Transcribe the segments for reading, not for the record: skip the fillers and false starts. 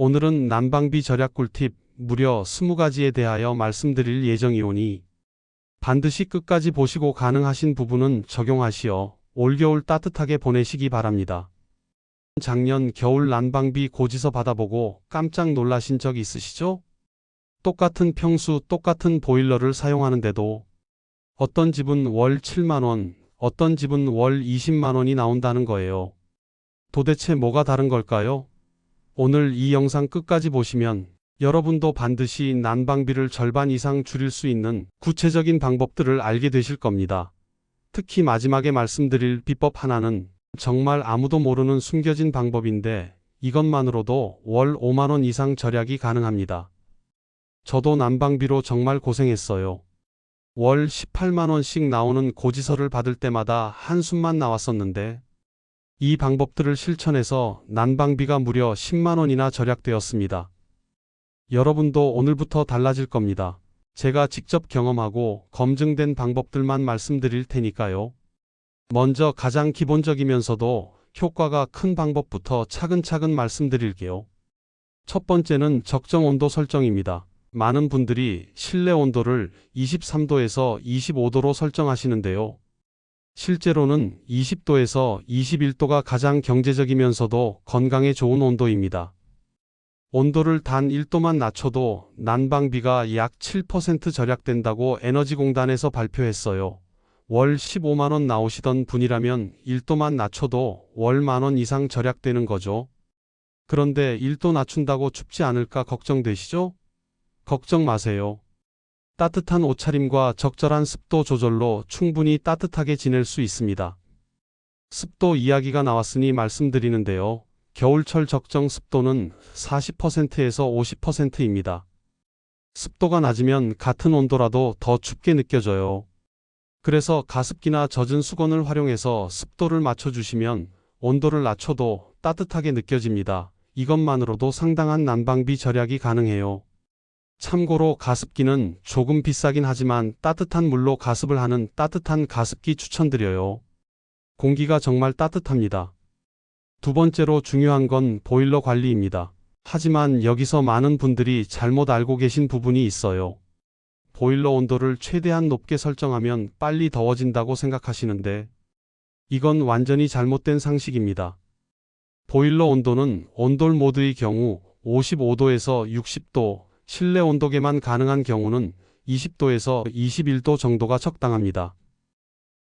오늘은 난방비 절약 꿀팁 무려 20가지에 대하여 말씀드릴 예정이오니 반드시 끝까지 보시고 가능하신 부분은 적용하시어 올겨울 따뜻하게 보내시기 바랍니다. 작년 겨울 난방비 고지서 받아보고 깜짝 놀라신 적 있으시죠? 똑같은 평수, 똑같은 보일러를 사용하는데도 어떤 집은 월 7만원, 어떤 집은 월 20만원이 나온다는 거예요. 도대체 뭐가 다른 걸까요? 오늘 이 영상 끝까지 보시면 여러분도 반드시 난방비를 절반 이상 줄일 수 있는 구체적인 방법들을 알게 되실 겁니다. 특히 마지막에 말씀드릴 비법 하나는 정말 아무도 모르는 숨겨진 방법인데 이것만으로도 월 5만원 이상 절약이 가능합니다. 저도 난방비로 정말 고생했어요. 월 18만원씩 나오는 고지서를 받을 때마다 한숨만 나왔었는데 이 방법들을 실천해서 난방비가 무려 10만원이나 절약되었습니다. 여러분도 오늘부터 달라질 겁니다. 제가 직접 경험하고 검증된 방법들만 말씀드릴 테니까요. 먼저 가장 기본적이면서도 효과가 큰 방법부터 차근차근 말씀드릴게요. 첫 번째는 적정 온도 설정입니다. 많은 분들이 실내 온도를 23도에서 25도로 설정하시는데요. 실제로는 20도에서 21도가 가장 경제적이면서도 건강에 좋은 온도입니다. 온도를 단 1도만 낮춰도 난방비가 약 7% 절약된다고 에너지공단에서 발표했어요. 월 15만원 나오시던 분이라면 1도만 낮춰도 월 만원 이상 절약되는 거죠. 그런데 1도 낮춘다고 춥지 않을까 걱정되시죠? 걱정 마세요. 따뜻한 옷차림과 적절한 습도 조절로 충분히 따뜻하게 지낼 수 있습니다. 습도 이야기가 나왔으니 말씀드리는데요. 겨울철 적정 습도는 40%에서 50%입니다. 습도가 낮으면 같은 온도라도 더 춥게 느껴져요. 그래서 가습기나 젖은 수건을 활용해서 습도를 맞춰주시면 온도를 낮춰도 따뜻하게 느껴집니다. 이것만으로도 상당한 난방비 절약이 가능해요. 참고로 가습기는 조금 비싸긴 하지만 따뜻한 물로 가습을 하는 따뜻한 가습기 추천드려요. 공기가 정말 따뜻합니다. 두 번째로 중요한 건 보일러 관리입니다. 하지만 여기서 많은 분들이 잘못 알고 계신 부분이 있어요. 보일러 온도를 최대한 높게 설정하면 빨리 더워진다고 생각하시는데 이건 완전히 잘못된 상식입니다. 보일러 온도는 온돌 모드의 경우 55도에서 60도, 실내 온도계만 가능한 경우는 20도에서 21도 정도가 적당합니다.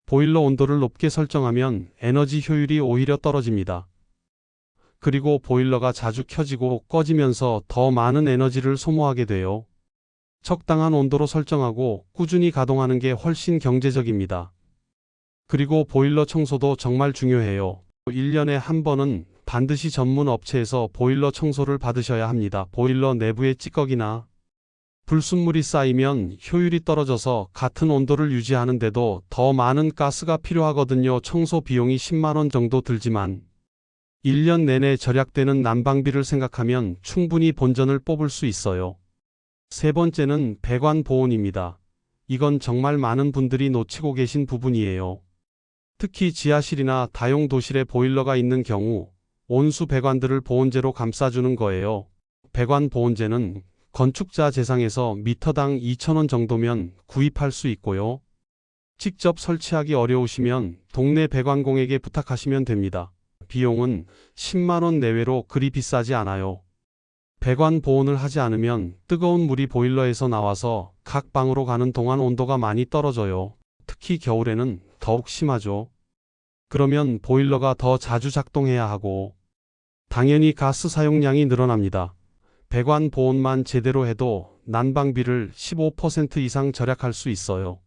보일러 온도를 높게 설정하면 에너지 효율이 오히려 떨어집니다. 그리고 보일러가 자주 켜지고 꺼지면서 더 많은 에너지를 소모하게 돼요. 적당한 온도로 설정하고 꾸준히 가동하는 게 훨씬 경제적입니다. 그리고 보일러 청소도 정말 중요해요. 1년에 한 번은 반드시 전문 업체에서 보일러 청소를 받으셔야 합니다. 보일러 내부에 찌꺼기나 불순물이 쌓이면 효율이 떨어져서 같은 온도를 유지하는데도 더 많은 가스가 필요하거든요. 청소 비용이 10만원 정도 들지만 1년 내내 절약되는 난방비를 생각하면 충분히 본전을 뽑을 수 있어요. 세 번째는 배관 보온입니다. 이건 정말 많은 분들이 놓치고 계신 부분이에요. 특히 지하실이나 다용도실에 보일러가 있는 경우 온수 배관들을 보온재로 감싸주는 거예요. 배관 보온재는 건축자 재상에서 미터당 2,000원 정도면 구입할 수 있고요. 직접 설치하기 어려우시면 동네 배관공에게 부탁하시면 됩니다. 비용은 10만원 내외로 그리 비싸지 않아요. 배관 보온을 하지 않으면 뜨거운 물이 보일러에서 나와서 각 방으로 가는 동안 온도가 많이 떨어져요. 특히 겨울에는 더욱 심하죠. 그러면 보일러가 더 자주 작동해야 하고 당연히 가스 사용량이 늘어납니다. 배관 보온만 제대로 해도 난방비를 15% 이상 절약할 수 있어요.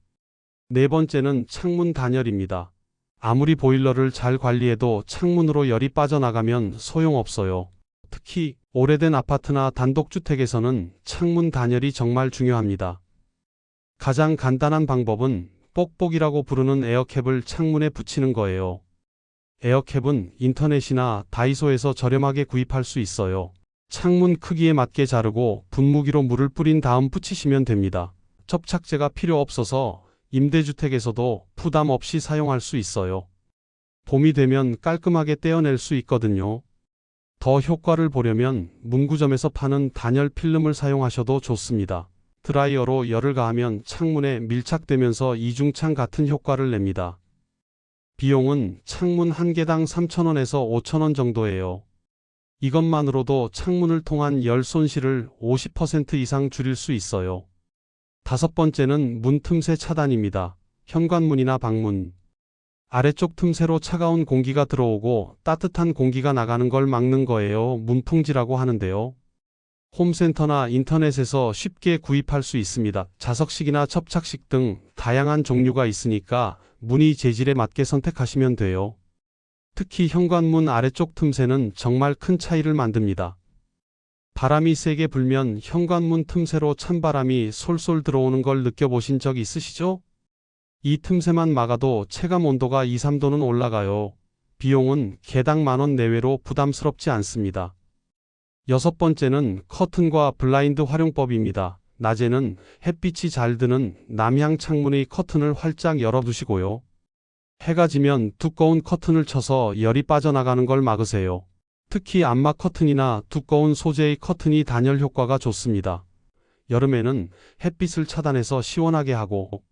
네 번째는 창문 단열입니다. 아무리 보일러를 잘 관리해도 창문으로 열이 빠져나가면 소용없어요. 특히 오래된 아파트나 단독주택에서는 창문 단열이 정말 중요합니다. 가장 간단한 방법은 뽁뽁이라고 부르는 에어캡을 창문에 붙이는 거예요. 에어캡은 인터넷이나 다이소에서 저렴하게 구입할 수 있어요. 창문 크기에 맞게 자르고 분무기로 물을 뿌린 다음 붙이시면 됩니다. 접착제가 필요 없어서 임대주택에서도 부담 없이 사용할 수 있어요. 봄이 되면 깔끔하게 떼어낼 수 있거든요. 더 효과를 보려면 문구점에서 파는 단열 필름을 사용하셔도 좋습니다. 드라이어로 열을 가하면 창문에 밀착되면서 이중창 같은 효과를 냅니다. 비용은 창문 한 개당 3,000원에서 5,000원 정도예요. 이것만으로도 창문을 통한 열 손실을 50% 이상 줄일 수 있어요. 다섯 번째는 문 틈새 차단입니다. 현관문이나 방문 아래쪽 틈새로 차가운 공기가 들어오고 따뜻한 공기가 나가는 걸 막는 거예요. 문풍지라고 하는데요. 홈센터나 인터넷에서 쉽게 구입할 수 있습니다. 자석식이나 접착식 등 다양한 종류가 있으니까 문의 재질에 맞게 선택하시면 돼요. 특히 현관문 아래쪽 틈새는 정말 큰 차이를 만듭니다. 바람이 세게 불면 현관문 틈새로 찬바람이 솔솔 들어오는 걸 느껴보신 적 있으시죠? 이 틈새만 막아도 체감 온도가 2, 3도는 올라가요. 비용은 개당 10,000원 내외로 부담스럽지 않습니다. 여섯 번째는 커튼과 블라인드 활용법입니다. 낮에는 햇빛이 잘 드는 남향 창문의 커튼을 활짝 열어두시고요. 해가 지면 두꺼운 커튼을 쳐서 열이 빠져나가는 걸 막으세요. 특히 암막 커튼이나 두꺼운 소재의 커튼이 단열 효과가 좋습니다. 여름에는 햇빛을 차단해서 시원하게 하고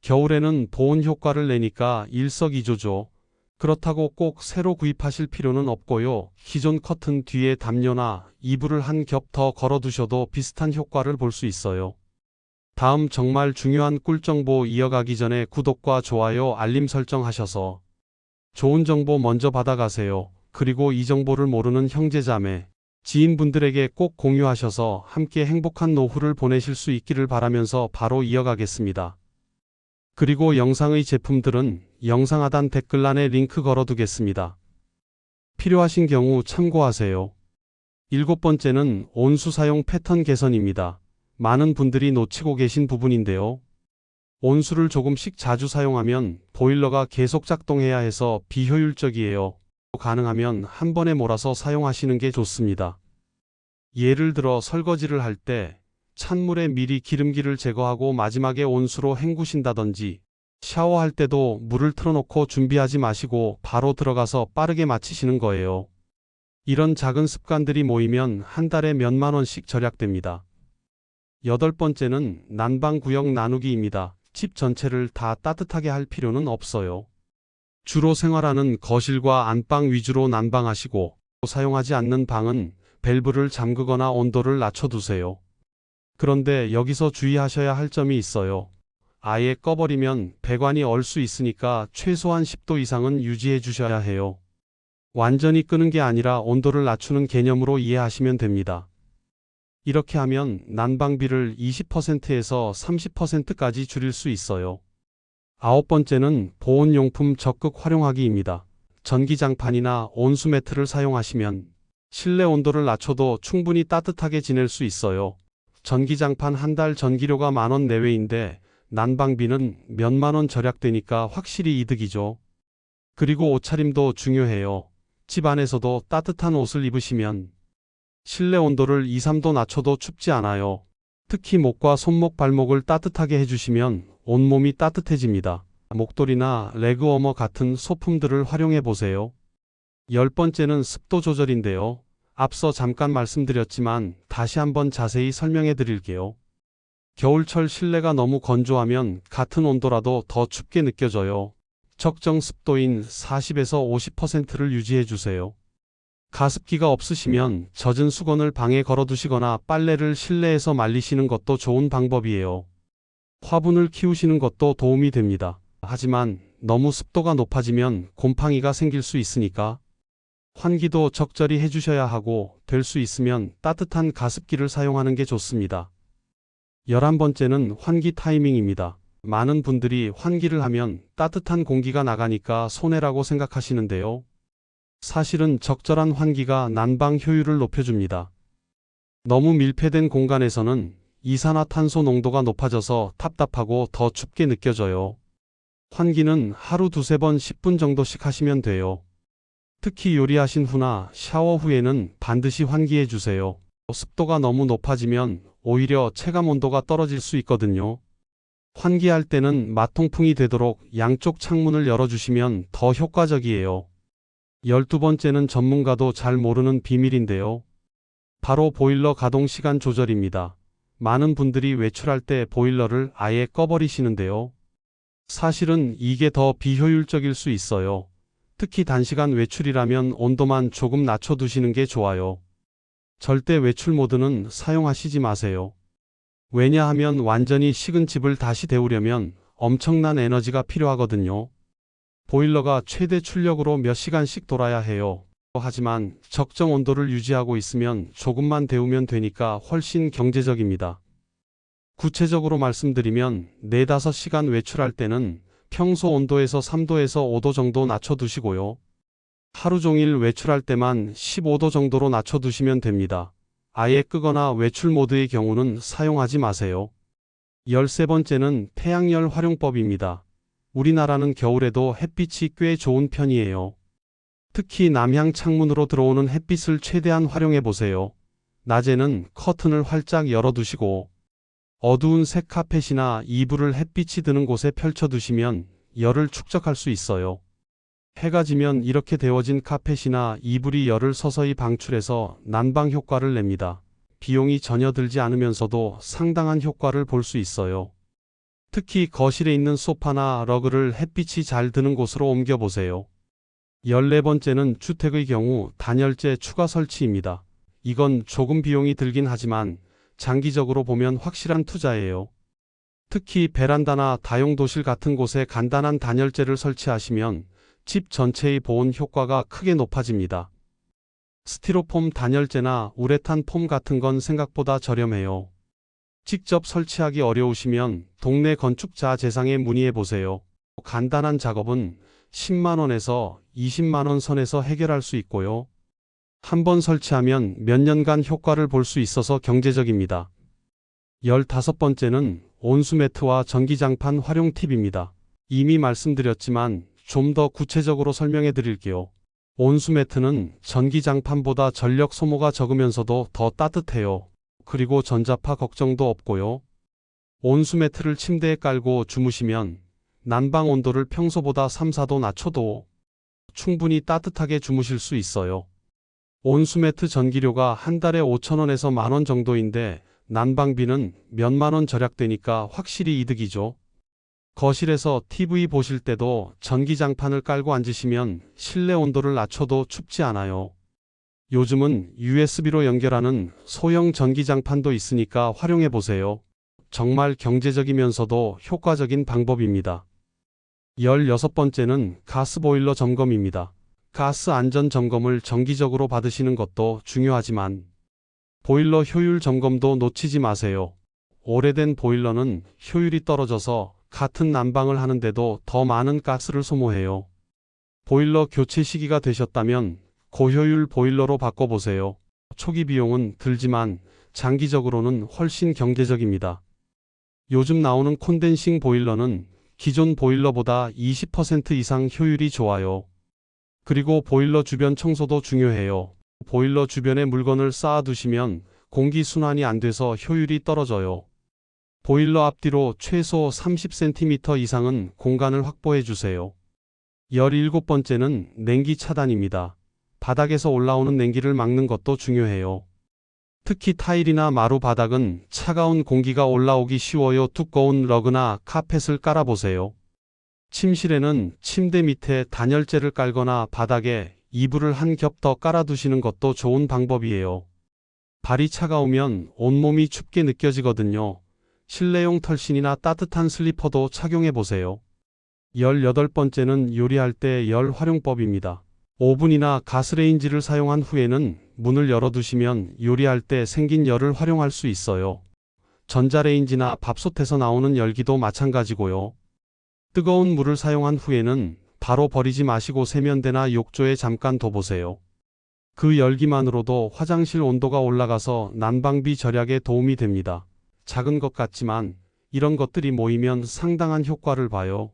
겨울에는 보온 효과를 내니까 일석이조죠. 그렇다고 꼭 새로 구입하실 필요는 없고요. 기존 커튼 뒤에 담요나 이불을 한 겹 더 걸어두셔도 비슷한 효과를 볼 수 있어요. 다음 정말 중요한 꿀정보 이어가기 전에 구독과 좋아요 알림 설정하셔서 좋은 정보 먼저 받아가세요. 그리고 이 정보를 모르는 형제자매, 지인분들에게 꼭 공유하셔서 함께 행복한 노후를 보내실 수 있기를 바라면서 바로 이어가겠습니다. 그리고 영상의 제품들은 영상 하단 댓글란에 링크 걸어두겠습니다. 필요하신 경우 참고하세요. 일곱 번째는 온수 사용 패턴 개선입니다. 많은 분들이 놓치고 계신 부분인데요. 온수를 조금씩 자주 사용하면 보일러가 계속 작동해야 해서 비효율적이에요. 가능하면 한 번에 몰아서 사용하시는 게 좋습니다. 예를 들어 설거지를 할 때 찬물에 미리 기름기를 제거하고 마지막에 온수로 헹구신다든지 샤워할 때도 물을 틀어놓고 준비하지 마시고 바로 들어가서 빠르게 마치시는 거예요. 이런 작은 습관들이 모이면 한 달에 몇만 원씩 절약됩니다. 여덟 번째는 난방 구역 나누기입니다. 집 전체를 다 따뜻하게 할 필요는 없어요. 주로 생활하는 거실과 안방 위주로 난방하시고 사용하지 않는 방은 밸브를 잠그거나 온도를 낮춰두세요. 그런데 여기서 주의하셔야 할 점이 있어요. 아예 꺼버리면 배관이 얼 수 있으니까 최소한 10도 이상은 유지해 주셔야 해요. 완전히 끄는 게 아니라 온도를 낮추는 개념으로 이해하시면 됩니다. 이렇게 하면 난방비를 20%에서 30%까지 줄일 수 있어요. 아홉 번째는 보온용품 적극 활용하기입니다. 전기장판이나 온수매트를 사용하시면 실내 온도를 낮춰도 충분히 따뜻하게 지낼 수 있어요. 전기장판 한 달 전기료가 10,000원 내외인데 난방비는 몇만 원 절약되니까 확실히 이득이죠. 그리고 옷차림도 중요해요. 집 안에서도 따뜻한 옷을 입으시면 실내 온도를 2, 3도 낮춰도 춥지 않아요. 특히 목과 손목, 발목을 따뜻하게 해주시면 온몸이 따뜻해집니다. 목도리나 레그워머 같은 소품들을 활용해 보세요. 열 번째는 습도 조절인데요. 앞서 잠깐 말씀드렸지만 다시 한번 자세히 설명해 드릴게요. 겨울철 실내가 너무 건조하면 같은 온도라도 더 춥게 느껴져요. 적정 습도인 40에서 50%를 유지해 주세요. 가습기가 없으시면 젖은 수건을 방에 걸어두시거나 빨래를 실내에서 말리시는 것도 좋은 방법이에요. 화분을 키우시는 것도 도움이 됩니다. 하지만 너무 습도가 높아지면 곰팡이가 생길 수 있으니까 환기도 적절히 해주셔야 하고 될 수 있으면 따뜻한 가습기를 사용하는 게 좋습니다. 11번째는 환기 타이밍입니다. 많은 분들이 환기를 하면 따뜻한 공기가 나가니까 손해라고 생각하시는데요. 사실은 적절한 환기가 난방 효율을 높여줍니다. 너무 밀폐된 공간에서는 이산화탄소 농도가 높아져서 답답하고 더 춥게 느껴져요. 환기는 하루 두세 번 10분 정도씩 하시면 돼요. 특히 요리하신 후나 샤워 후에는 반드시 환기해 주세요. 습도가 너무 높아지면 오히려 체감 온도가 떨어질 수 있거든요. 환기할 때는 마통풍이 되도록 양쪽 창문을 열어주시면 더 효과적이에요. 12번째는 전문가도 잘 모르는 비밀인데요. 바로 보일러 가동 시간 조절입니다. 많은 분들이 외출할 때 보일러를 아예 꺼버리시는데요. 사실은 이게 더 비효율적일 수 있어요. 특히 단시간 외출이라면 온도만 조금 낮춰두시는 게 좋아요. 절대 외출 모드는 사용하시지 마세요. 왜냐하면 완전히 식은 집을 다시 데우려면 엄청난 에너지가 필요하거든요. 보일러가 최대 출력으로 몇 시간씩 돌아야 해요. 하지만 적정 온도를 유지하고 있으면 조금만 데우면 되니까 훨씬 경제적입니다. 구체적으로 말씀드리면 4, 5시간 외출할 때는 평소 온도에서 3도에서 5도 정도 낮춰두시고요. 하루 종일 외출할 때만 15도 정도로 낮춰두시면 됩니다. 아예 끄거나 외출 모드의 경우는 사용하지 마세요. 13번째는 태양열 활용법입니다. 우리나라는 겨울에도 햇빛이 꽤 좋은 편이에요. 특히 남향 창문으로 들어오는 햇빛을 최대한 활용해 보세요. 낮에는 커튼을 활짝 열어두시고 어두운 색 카펫이나 이불을 햇빛이 드는 곳에 펼쳐두시면 열을 축적할 수 있어요. 해가 지면 이렇게 데워진 카펫이나 이불이 열을 서서히 방출해서 난방 효과를 냅니다. 비용이 전혀 들지 않으면서도 상당한 효과를 볼 수 있어요. 특히 거실에 있는 소파나 러그를 햇빛이 잘 드는 곳으로 옮겨보세요. 14번째는 주택의 경우 단열재 추가 설치입니다. 이건 조금 비용이 들긴 하지만 장기적으로 보면 확실한 투자예요. 특히 베란다나 다용도실 같은 곳에 간단한 단열재를 설치하시면 집 전체의 보온 효과가 크게 높아집니다. 스티로폼 단열재나 우레탄 폼 같은 건 생각보다 저렴해요. 직접 설치하기 어려우시면 동네 건축자 재상에 문의해 보세요. 간단한 작업은 10만원에서 20만원 선에서 해결할 수 있고요. 한번 설치하면 몇 년간 효과를 볼 수 있어서 경제적입니다. 15번째는 온수매트와 전기장판 활용 팁입니다. 이미 말씀드렸지만 좀 더 구체적으로 설명해 드릴게요. 온수매트는 전기장판보다 전력 소모가 적으면서도 더 따뜻해요. 그리고 전자파 걱정도 없고요. 온수매트를 침대에 깔고 주무시면 난방 온도를 평소보다 3, 4도 낮춰도 충분히 따뜻하게 주무실 수 있어요. 온수매트 전기료가 한 달에 5,000원에서 10,000원 정도인데 난방비는 몇만 원 절약되니까 확실히 이득이죠. 거실에서 TV 보실 때도 전기장판을 깔고 앉으시면 실내 온도를 낮춰도 춥지 않아요. 요즘은 USB로 연결하는 소형 전기장판도 있으니까 활용해 보세요. 정말 경제적이면서도 효과적인 방법입니다. 16번째는 가스보일러 점검입니다. 가스 안전 점검을 정기적으로 받으시는 것도 중요하지만 보일러 효율 점검도 놓치지 마세요. 오래된 보일러는 효율이 떨어져서 같은 난방을 하는데도 더 많은 가스를 소모해요. 보일러 교체 시기가 되셨다면 고효율 보일러로 바꿔보세요. 초기 비용은 들지만 장기적으로는 훨씬 경제적입니다. 요즘 나오는 콘덴싱 보일러는 기존 보일러보다 20% 이상 효율이 좋아요. 그리고 보일러 주변 청소도 중요해요. 보일러 주변에 물건을 쌓아두시면 공기순환이 안 돼서 효율이 떨어져요. 보일러 앞뒤로 최소 30cm 이상은 공간을 확보해 주세요. 17번째는 냉기 차단입니다. 바닥에서 올라오는 냉기를 막는 것도 중요해요. 특히 타일이나 마루 바닥은 차가운 공기가 올라오기 쉬워요. 두꺼운 러그나 카펫을 깔아보세요. 침실에는 침대 밑에 단열재를 깔거나 바닥에 이불을 한 겹 더 깔아두시는 것도 좋은 방법이에요. 발이 차가우면 온몸이 춥게 느껴지거든요. 실내용 털신이나 따뜻한 슬리퍼도 착용해보세요. 18번째는 요리할 때 열 활용법입니다. 오븐이나 가스레인지를 사용한 후에는 문을 열어두시면 요리할 때 생긴 열을 활용할 수 있어요. 전자레인지나 밥솥에서 나오는 열기도 마찬가지고요. 뜨거운 물을 사용한 후에는 바로 버리지 마시고 세면대나 욕조에 잠깐 둬보세요. 그 열기만으로도 화장실 온도가 올라가서 난방비 절약에 도움이 됩니다. 작은 것 같지만 이런 것들이 모이면 상당한 효과를 봐요.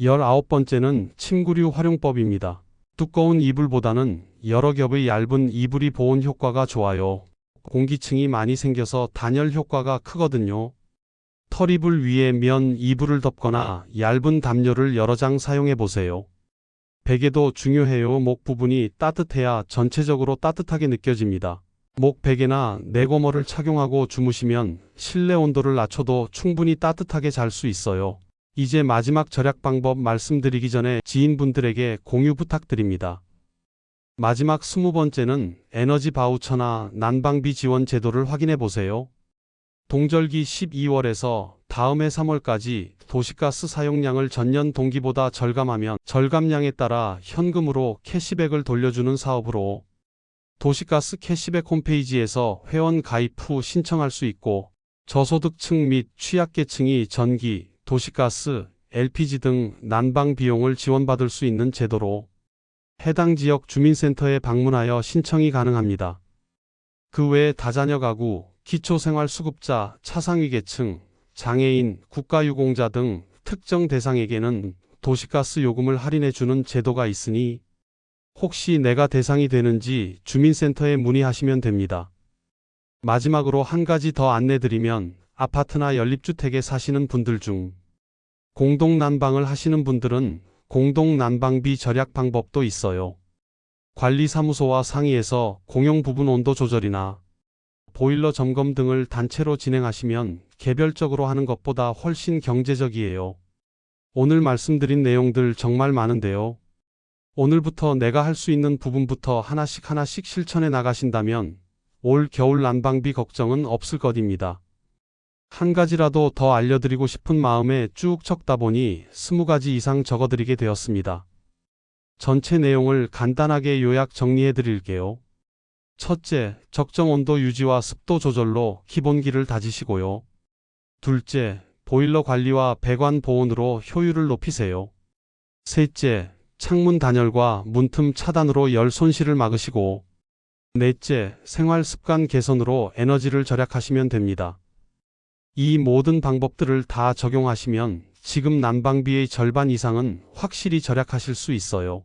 19번째는 침구류 활용법입니다. 두꺼운 이불보다는 여러 겹의 얇은 이불이 보온 효과가 좋아요. 공기층이 많이 생겨서 단열 효과가 크거든요. 털이불 위에 면 이불을 덮거나 얇은 담요를 여러 장 사용해 보세요. 베개도 중요해요. 목 부분이 따뜻해야 전체적으로 따뜻하게 느껴집니다. 목 베개나 내고머를 착용하고 주무시면 실내 온도를 낮춰도 충분히 따뜻하게 잘 수 있어요. 이제 마지막 절약 방법 말씀드리기 전에 지인분들에게 공유 부탁드립니다. 마지막 20번째는 에너지 바우처나 난방비 지원 제도를 확인해 보세요. 동절기 12월에서 다음 해 3월까지 도시가스 사용량을 전년 동기보다 절감하면 절감량에 따라 현금으로 캐시백을 돌려주는 사업으로 도시가스 캐시백 홈페이지에서 회원 가입 후 신청할 수 있고 저소득층 및 취약계층이 전기, 도시가스, LPG 등 난방 비용을 지원받을 수 있는 제도로 해당 지역 주민센터에 방문하여 신청이 가능합니다. 그 외에 다자녀 가구, 기초생활수급자, 차상위계층, 장애인, 국가유공자 등 특정 대상에게는 도시가스 요금을 할인해주는 제도가 있으니 혹시 내가 대상이 되는지 주민센터에 문의하시면 됩니다. 마지막으로 한 가지 더 안내드리면 아파트나 연립주택에 사시는 분들 중 공동난방을 하시는 분들은 공동난방비 절약 방법도 있어요. 관리사무소와 상의해서 공용부분 온도 조절이나 보일러 점검 등을 단체로 진행하시면 개별적으로 하는 것보다 훨씬 경제적이에요. 오늘 말씀드린 내용들 정말 많은데요. 오늘부터 내가 할 수 있는 부분부터 하나씩 실천해 나가신다면 올 겨울 난방비 걱정은 없을 것입니다. 한 가지라도 더 알려드리고 싶은 마음에 쭉 적다 보니 20가지 이상 적어드리게 되었습니다. 전체 내용을 간단하게 요약 정리해 드릴게요. 첫째, 적정 온도 유지와 습도 조절로 기본기를 다지시고요. 둘째, 보일러 관리와 배관 보온으로 효율을 높이세요. 셋째, 창문 단열과 문틈 차단으로 열 손실을 막으시고 넷째, 생활 습관 개선으로 에너지를 절약하시면 됩니다. 이 모든 방법들을 다 적용하시면 지금 난방비의 절반 이상은 확실히 절약하실 수 있어요.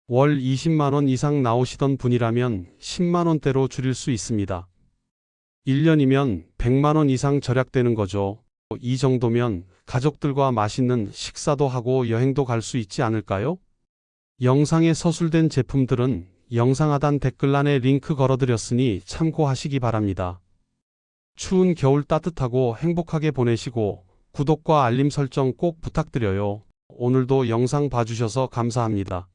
월 20만원 이상 나오시던 분이라면 10만원대로 줄일 수 있습니다. 1년이면 100만원 이상 절약되는 거죠. 이 정도면 가족들과 맛있는 식사도 하고 여행도 갈 수 있지 않을까요? 영상에 서술된 제품들은 영상 하단 댓글란에 링크 걸어드렸으니 참고하시기 바랍니다. 추운 겨울 따뜻하고 행복하게 보내시고 구독과 알림 설정 꼭 부탁드려요. 오늘도 영상 봐주셔서 감사합니다.